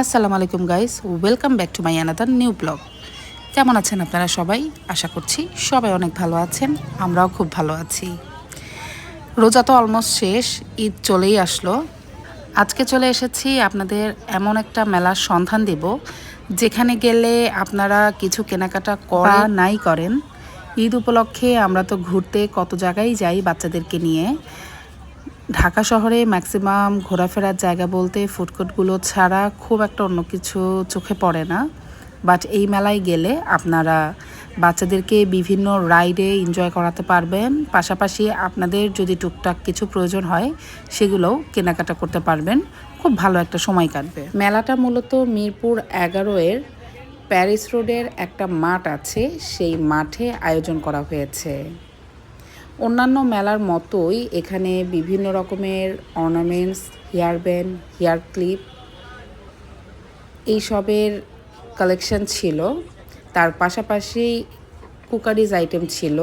আসসালামু আলাইকুম guys, welcome back to my another new blog. কেমন আছেন আপনারা সবাই? আশা করছি সবাই অনেক ভালো আছেন, আমরাও খুব ভালো আছি। রোজা তো অলমোস্ট শেষ, ঈদ চলেই আসলো। আজকে চলে এসেছি আপনাদের এমন একটা মেলার সন্ধান দেব যেখানে গেলে আপনারা কিছু কেনাকাটা করা নাই করেন। ঈদ উপলক্ষে আমরা তো ঘুরতে কত জায়গায় যাই বাচ্চাদেরকে নিয়ে। ঢাকা শহরে ম্যাক্সিমাম ঘোরাফেরার জায়গা বলতে ফুডকোর্টগুলো ছাড়া খুব একটা অন্য কিছু চোখে পড়ে না। বাট এই মেলায় গেলে আপনারা বাচ্চাদেরকে বিভিন্ন রাইডে এনজয় করাতে পারবেন, পাশাপাশি আপনাদের যদি টুকটাক কিছু প্রয়োজন হয় সেগুলোও কেনাকাটা করতে পারবেন। খুব ভালো একটা সময় কাটবে। মেলাটা মূলত মিরপুর 11-এর প্যারিস রোডের একটা মাঠ আছে, সেই মাঠে আয়োজন করা হয়েছে। অন্যান্য মেলার মতোই এখানে বিভিন্ন রকমের ornaments, hair band, hair clip এইসবের কালেকশন ছিল। তার পাশাপাশি কুকারিজ আইটেম ছিল।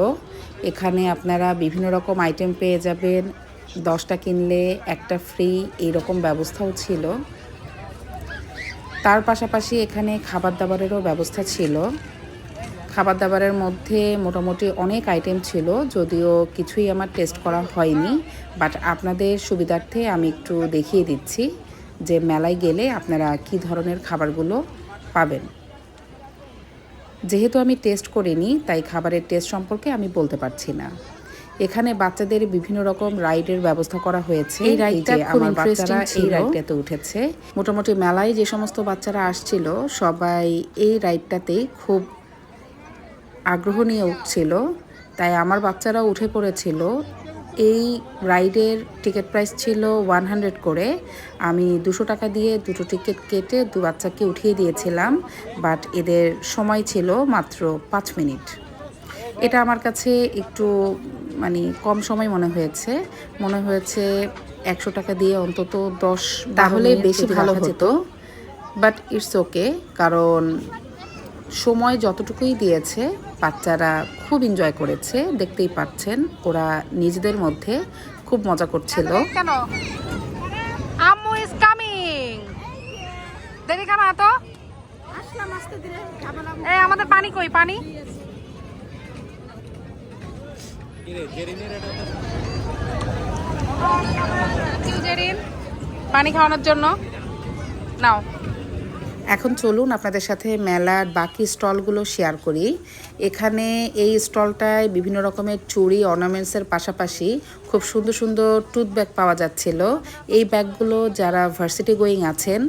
এখানে আপনারা বিভিন্ন রকম আইটেম পেয়ে যাবেন, 10টা কিনলে একটা ফ্রি, এইরকম ব্যবস্থাও ছিল। তার পাশাপাশি এখানে খাবার দাবারেরও ব্যবস্থা ছিল। খাবার দাবারের মধ্যে মোটামুটি অনেক আইটেম ছিল, যদিও কিছুই আমার টেস্ট করা হয়নি, বাট আপনাদের সুবিধার্থে আমি একটু দেখিয়ে দিচ্ছি যে মেলায় গেলে আপনারা কি ধরনের খাবারগুলো পাবেন। যেহেতু আমি টেস্ট করিনি তাই খাবারের টেস্ট সম্পর্কে আমি বলতে পারছি না। এখানে বাচ্চাদের বিভিন্ন রকম রাইডের ব্যবস্থা করা হয়েছে। এই রাইডটা আমার বাচ্চারা এই রাইডটাতে উঠেছে। মোটামুটি মেলায় যে সমস্ত বাচ্চারা আসছিল সবাই এই রাইডটাতেই খুব আগ্রহ নিয়ে উঠছিল, তাই আমার বাচ্চারাও উঠে পড়েছিল। এই রাইডের টিকিট প্রাইস ছিল 100 করে। আমি 200 টাকা দিয়ে দুটো টিকিট কেটে দু বাচ্চাকে উঠিয়ে দিয়েছিলাম, বাট এদের সময় ছিল মাত্র 5 মিনিট। এটা আমার কাছে একটু কম সময় মনে হয়েছে। 100 টাকা দিয়ে অন্তত 10 তাহলে বেশি ভালো হতো, বাট ইটস ওকে, কারণ সময় যতটুকুই দিয়েছে বাচ্চারা খুব এনজয় করেছে। দেখতেই পাচ্ছেন ওরা নিজেদের মধ্যে খুব মজা করছিল। আম্মু ইজ কামিং। দেরি কেন এত? এই আমাদের পানি কই? পানি পানি খাওয়ানোর জন্য নাও। এখন চলুন আপনাদের সাথে মেলার বাকি স্টলগুলো শেয়ার করি। এখানে এই স্টলটায় বিভিন্ন রকমের চুড়ি অর্নামেন্টসের পাশাপাশি খুব সুন্দর সুন্দর টুথ ব্যাগ পাওয়া যাচ্ছিল। এই ব্যাগগুলো যারা ভার্সিটি গোয়িং আছেন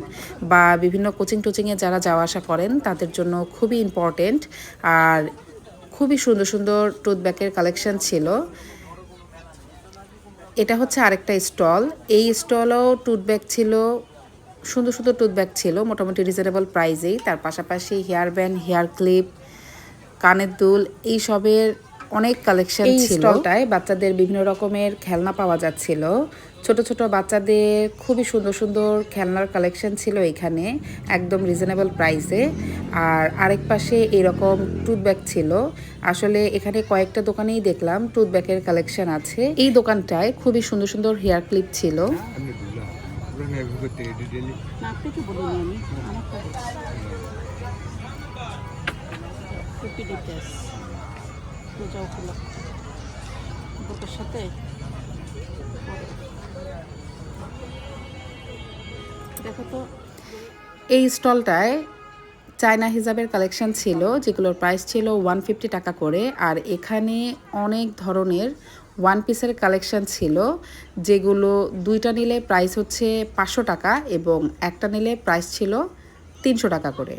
বা বিভিন্ন কোচিং টোচিংয়ে যারা যাওয়া আসা করেন তাদের জন্য খুবই ইম্পর্টেন্ট, আর খুবই সুন্দর সুন্দর টুথ ব্যাগের কালেকশন ছিল। এটা হচ্ছে আরেকটা স্টল। এই স্টলও টুথ ব্যাগ ছিল, সুন্দর সুন্দর টুথ ব্যাগ ছিল মোটামুটি রিজনেবল প্রাইসেই। তার পাশাপাশি হেয়ার ব্যান্ড, হেয়ার ক্লিপ, কানের দুল এইসবের অনেক কালেকশন ছিল। এই স্টলটায় বাচ্চাদের বিভিন্ন রকমের খেলনা পাওয়া যাচ্ছিল। ছোট ছোট বাচ্চাদের খুবই সুন্দর সুন্দর খেলনার কালেকশন ছিল এখানে, একদম রিজনেবল প্রাইসে। আর আরেক পাশে এরকম টুথ ব্যাগ ছিল। আসলে এখানে কয়েকটা দোকানেই দেখলাম টুথ ব্যাগের কালেকশন আছে। এই দোকানটায় খুবই সুন্দর সুন্দর হেয়ার ক্লিপ ছিল। এই স্টলটায় চায়না হিজাবের কালেকশন ছিল, যেগুলোর প্রাইস ছিল 150 টাকা করে। আর এখানে অনেক ধরনের ওয়ান পিসের কালেকশন ছিল, যেগুলো দুইটা নিলে প্রাইস হচ্ছে 500 টাকা এবং একটা নিলে প্রাইস ছিল 300 টাকা করে।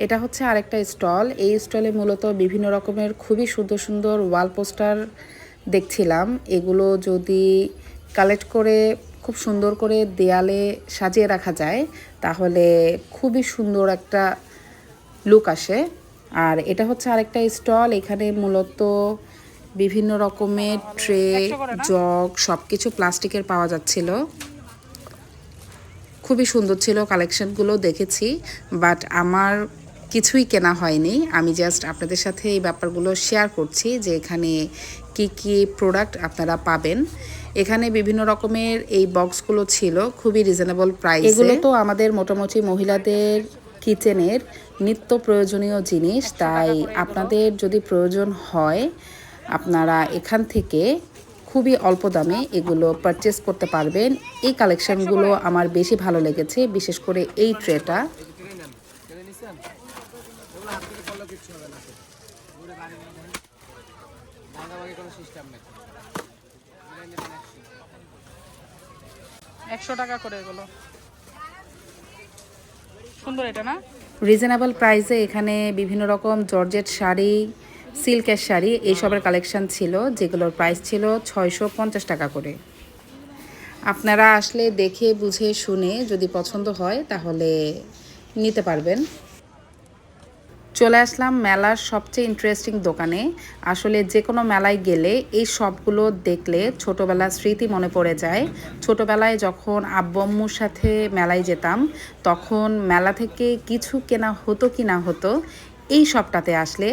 এটা হচ্ছে আরেকটা স্টল। এই স্টলে মূলত বিভিন্ন রকমের খুবই সুন্দর সুন্দর ওয়াল পোস্টার দেখছিলাম। এগুলো যদি কালেক্ট করে খুব সুন্দর করে দেয়ালে সাজিয়ে রাখা যায় তাহলে খুবই সুন্দর একটা লুক আসে। আর এটা হচ্ছে আরেকটা স্টল। এখানে মূলত বিভিন্ন রকমের ট্রে, জগ সব কিছু প্লাস্টিকের পাওয়া যাচ্ছিল। খুবই সুন্দর ছিল কালেকশনগুলো, দেখেছি, বাট আমার কিছুই কেনা হয়নি। আমি জাস্ট আপনাদের সাথে এই ব্যাপারগুলো শেয়ার করছি যে এখানে কি কি প্রোডাক্ট আপনারা পাবেন। এখানে বিভিন্ন রকমের এই বক্সগুলো ছিল খুবই রিজনেবল প্রাইসে। এগুলো তো আমাদের মোটামুটি মহিলাদের কিচেনের নিত্য প্রয়োজনীয় জিনিস, তাই আপনাদের যদি প্রয়োজন হয় আপনারা এখান থেকে খুবই অল্প দামে এগুলো পারচেস করতে পারবেন। এই কালেকশনগুলো আমার বেশি ভালো লেগেছে, বিশেষ করে এই ট্রেটা। ৳100 করে এগুলো সুন্দর, এটা না? রিজনেবল প্রাইসে এখানে বিভিন্ন রকম জর্জেট শাড়ি, সিল্কের শাড়ি এইসবের কালেকশন ছিল, যেগুলোর প্রাইস ছিল ৳650 করে। আপনারা আসলে দেখে বুঝে শুনে যদি পছন্দ হয় তাহলে নিতে পারবেন। চলে আসলাম মেলার সবচেয়ে ইন্টারেস্টিং দোকানে। আসলে যে কোনো মেলায় গেলে এই সবগুলো দেখলে ছোটোবেলার স্মৃতি মনে পড়ে যায়। ছোটোবেলায় যখন আব্বু আম্মুর সাথে মেলায় যেতাম, তখন মেলা থেকে কিছু কেনা হতো কি না হতো, এই সবটাতে আসলে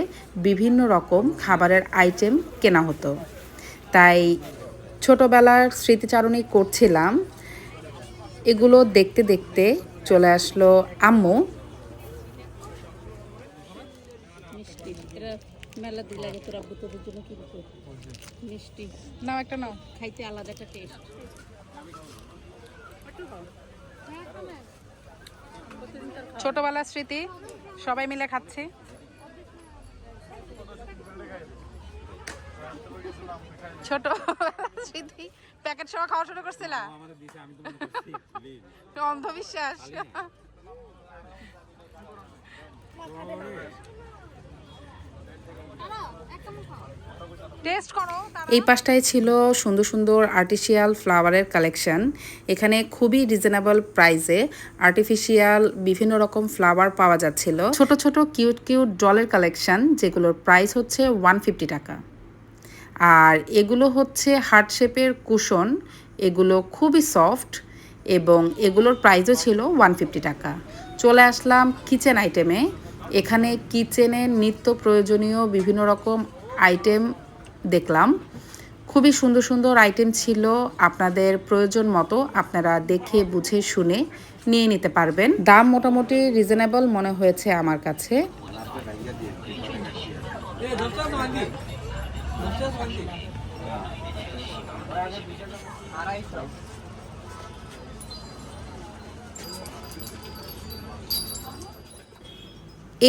বিভিন্ন রকম খাবারের আইটেম কেনা হতো। তাই ছোটোবেলার স্মৃতিচারণই করছিলাম। এগুলো দেখতে দেখতে চলে আসলো আম্মু। মিষ্টি এরা মেলা দিয়ে লাগে, তোর আব্বু তোদের জন্য কিনতো মিষ্টি। নাও, একটা নাও। খাইতে আলাদা একটা টেস্ট। ছোটবেলার স্মৃতি, সবাই মিলে খাচ্ছি। ছোটবেলার স্মৃতি প্যাকেট সহ খাওয়া শুরু করছিলা? অন্ধবিশ্বাস। টেস্ট করো। এই পাশটায় ছিল সুন্দর সুন্দর আর্টিফিশিয়াল ফ্লাওয়ারের কালেকশন। এখানে খুবই রিজনেবল প্রাইসে আর্টিফিশিয়াল বিভিন্ন রকম ফ্লাওয়ার পাওয়া যাচ্ছিল। ছোট ছোট কিউট কিউট ডলের কালেকশন, যেগুলোর প্রাইস হচ্ছে $150। আর এগুলো হচ্ছে হার্ট শেপের কুশন, এগুলো খুবই সফট এবং এগুলোর প্রাইসও ছিল $150। চলে আসলাম কিচেন আইটেমে। এখানে কিচেনের নিত্য প্রয়োজনীয় বিভিন্ন রকম আইটেম দেখলাম। খুবই সুন্দর সুন্দর আইটেম ছিল, আপনাদের প্রয়োজন মতো আপনারা দেখে বুঝে শুনে নিয়ে নিতে পারবেন। দাম মোটামুটি রিজনেবল মনে হয়েছে আমার কাছে।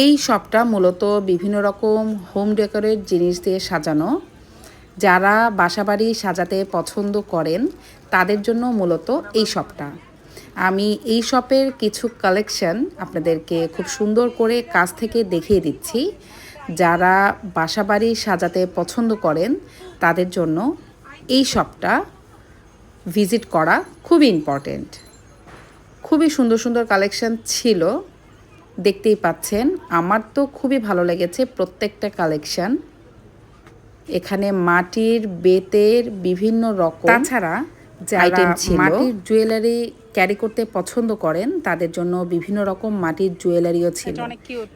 এই শপটা মূলত বিভিন্ন রকম হোম ডেকোরের জিনিস দিয়ে সাজানো। যারা বাসাবাড়ি সাজাতে পছন্দ করেন তাদের জন্য মূলত এই শপটা। আমি এই শপের কিছু কালেকশন আপনাদেরকে খুব সুন্দর করে কাছ থেকে দেখিয়ে দিচ্ছি। যারা বাসাবাড়ি সাজাতে পছন্দ করেন তাদের জন্য এই শপটা ভিজিট করা খুবই ইম্পর্টেন্ট। খুবই সুন্দর সুন্দর কালেকশন ছিল, দেখতেই পাচ্ছেন। আমার তো খুবই ভালো লেগেছে প্রত্যেকটা কালেকশন। এখানে মাটির বেতের বিভিন্ন রকম, তাছাড়া যারা মাটির জুয়েলারি ক্যারি করতে পছন্দ করেন তাদের জন্য বিভিন্ন রকম মাটির জুয়েলারিও ছিল।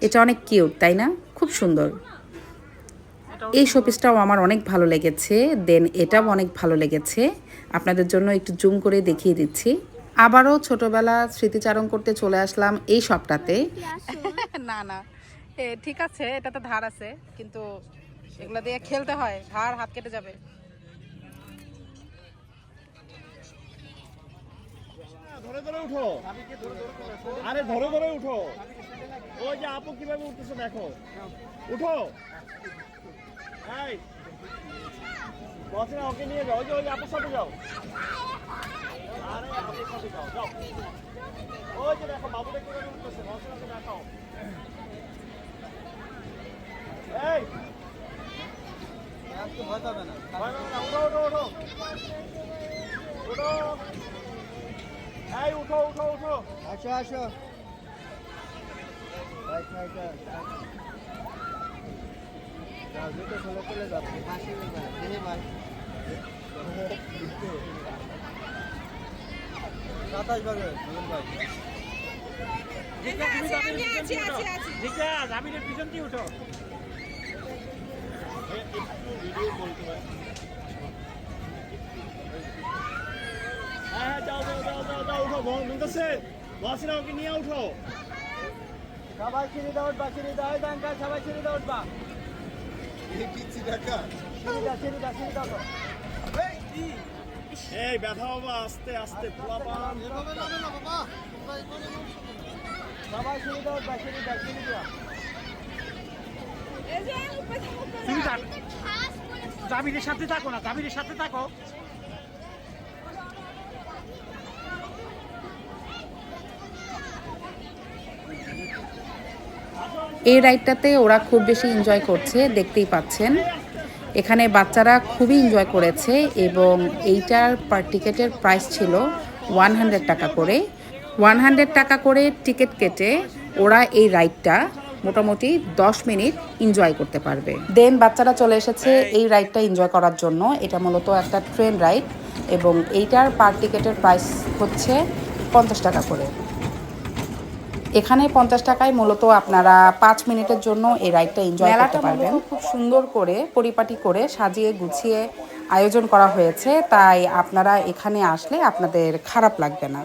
এটা অনেক কিউট, তাই না? খুব সুন্দর। এই শোপিসটাও আমার অনেক ভালো লেগেছে, দেন এটাও অনেক ভালো লেগেছে। আপনাদের জন্য একটু জুম করে দেখিয়ে দিচ্ছি। আবারও ছোটবেলা স্মৃতিচারণ করতে চলে আসলাম এই শপটাতে। না না, ঠিক আছে, এটা তো ধার আছে, কিন্তু এগুলো দিয়ে খেলতে হয়, ধার হাত কেটে যাবে। ধরে ধরে উঠো, আরে ধরে ধরে উঠো। ওই যে আপু কিভাবে উঠতেছে দেখো, উঠো। এই বসে না, ওকে নিয়ে যাও। ওই যে আপুর সাথে যাও। আরে আপুর সাথে যাও, যাও। ওই যে দেখো বাবুটা কিভাবে উঠতেছে, বসে না, দেখাও। এই আজকে ভয় পাবে না, ভয় পাবে না। উঠো উঠো উঠো উঠো। এই উঠো উঠো উঠো, আসো আসো। চলে যাচ্ছে। সাতাশ ভাগে পিছন দিয়ে উঠো। একটু ভিডিও বলতে পারি। হ্যাঁ যাও যাও যাও যাও যাও উঠো মুনতাসির ওয়াসিরা ওকে নিয়ে উঠো সবাই সিঁড়ি দাও উঠবা সিঁড়ি দাও দাঙ্কা সবাই সিঁড়ি দাও উঠবা এই ব্যথা বাবা আস্তে আস্তে পোলাপান সবাই সিঁড়ি দাও উঠবা সিঁড়ি দাও সিঁড়ি দাও জামিনের সাথে থাকো না জামিনের সাথে থাকো এই রাইডটাতে ওরা খুব বেশি এনজয় করছে, দেখতেই পাচ্ছেন। এখানে বাচ্চারা খুবই এনজয় করেছে এবং এইটার পার টিকেটের প্রাইস ছিল 100 টাকা করে। 100 টাকা করে টিকিট কেটে ওরা এই রাইডটা মোটামুটি 10 মিনিট এনজয় করতে পারবে। দেন বাচ্চারা চলে এসেছে এই রাইডটা এনজয় করার জন্য। এটা মূলত একটা ট্রেন রাইড এবং এইটার পার টিকেটের প্রাইস হচ্ছে 50 টাকা করে। এখানে 50 টাকায় মূলত আপনারা 5 মিনিটের জন্য এই রাইডটা এনজয় করতে পারবেন। খুব সুন্দর করে পরিপাটি করে সাজিয়ে গুছিয়ে আয়োজন করা হয়েছে, তাই আপনারা এখানে আসলে আপনাদের খারাপ লাগবে না।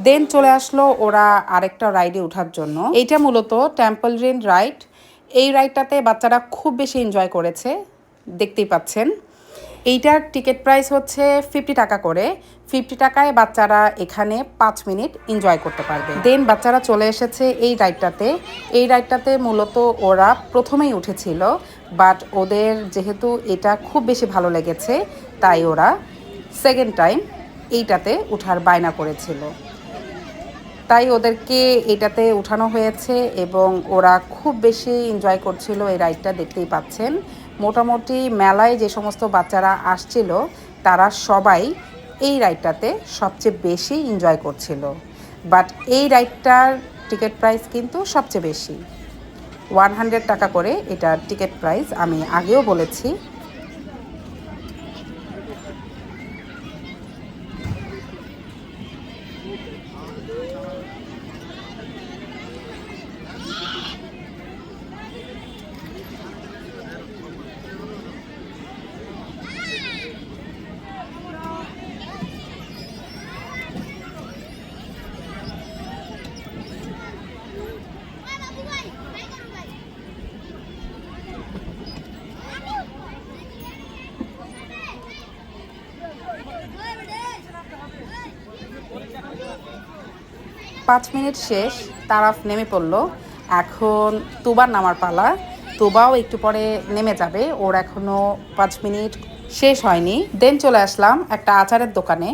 দেন চলে আসলো ওরা আরেকটা রাইডে ওঠার জন্য। এইটা মূলত টেম্পল রান রাইড। এই রাইডটাতে বাচ্চারা খুব বেশি এনজয় করেছে, দেখতেই পাচ্ছেন। এইটার টিকিট প্রাইস হচ্ছে 50 টাকা করে। 50 টাকায় বাচ্চারা এখানে 5 মিনিট এনজয় করতে পারবে। দেন বাচ্চারা চলে এসেছে এই রাইডটাতে। এই রাইডটাতে মূলত ওরা প্রথমেই উঠেছিল, বাট ওদের যেহেতু এটা খুব বেশি ভালো লেগেছে তাই ওরা সেকেন্ড টাইম এইটাতে ওঠার বায়না করেছিল, তাই ওদেরকে এটাতে উঠানো হয়েছে এবং ওরা খুব বেশি এনজয় করছিল এই রাইডটা, দেখতেই পাচ্ছেন। মোটামুটি মেলায় যে সমস্ত বাচ্চারা আসছিল তারা সবাই এই রাইডটাতে সবচেয়ে বেশি এনজয় করছিল। বাট এই রাইডটার টিকিট প্রাইস কিন্তু সবচেয়ে বেশি, 100 টাকা করে এটার টিকিট প্রাইস, আমি আগেও বলেছি। পাঁচ মিনিট শেষ, তারাফ নেমে পড়লো। এখন তুবার নামার পালা। তুবাও একটু পরে নেমে যাবে, ওর এখনও 5 মিনিট শেষ হয়নি। দেন চলে আসলাম একটা আচারের দোকানে।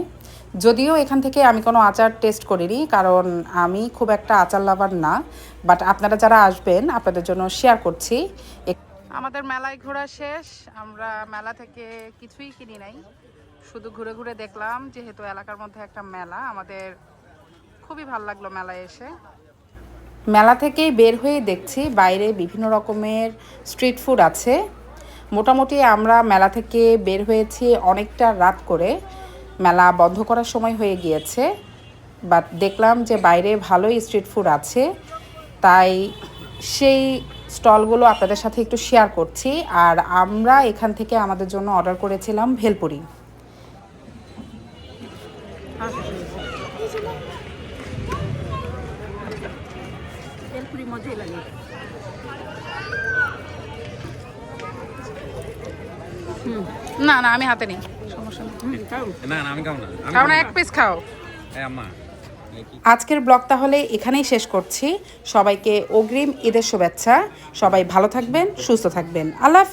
যদিও এখান থেকে আমি কোনো আচার টেস্ট করিনি, কারণ আমি খুব একটা আচার লাভার না, বাট আপনারা যারা আসবেন আপনাদের জন্য শেয়ার করছি। আমাদের মেলায় ঘোরা শেষ। আমরা মেলা থেকে কিছুই কিনি নাই, শুধু ঘুরে ঘুরে দেখলাম। যেহেতু এলাকার মধ্যে একটা মেলা, আমাদের খুবই ভালো লাগলো মেলায় এসে। মেলা থেকে বের হয়ে দেখছি বাইরে বিভিন্ন রকমের স্ট্রিট ফুড আছে। মোটামুটি আমরা মেলা থেকে বের হয়েছি অনেকটা রাত করে, মেলা বন্ধ করার সময় হয়ে গিয়েছে, বাট দেখলাম যে বাইরে ভালোই স্ট্রিট ফুড আছে, তাই সেই স্টলগুলো আপনাদের সাথে একটু শেয়ার করছি। আর আমরা এখান থেকে আমাদের জন্য অর্ডার করেছিলাম ভেলপুরি। তেলপুরি মজাই লাগে। না না, আমি হাতে নেই, সমস্যা নেই। না না আমি খাবো না, খাও না, এক পিস খাও। আম্মা আজকের ব্লগ তাহলে এখানেই শেষ করছি। সবাইকে অগ্রিম ঈদের শুভেচ্ছা। সবাই ভালো থাকবেন, সুস্থ থাকবেন। আল্লাহ হাফেজ।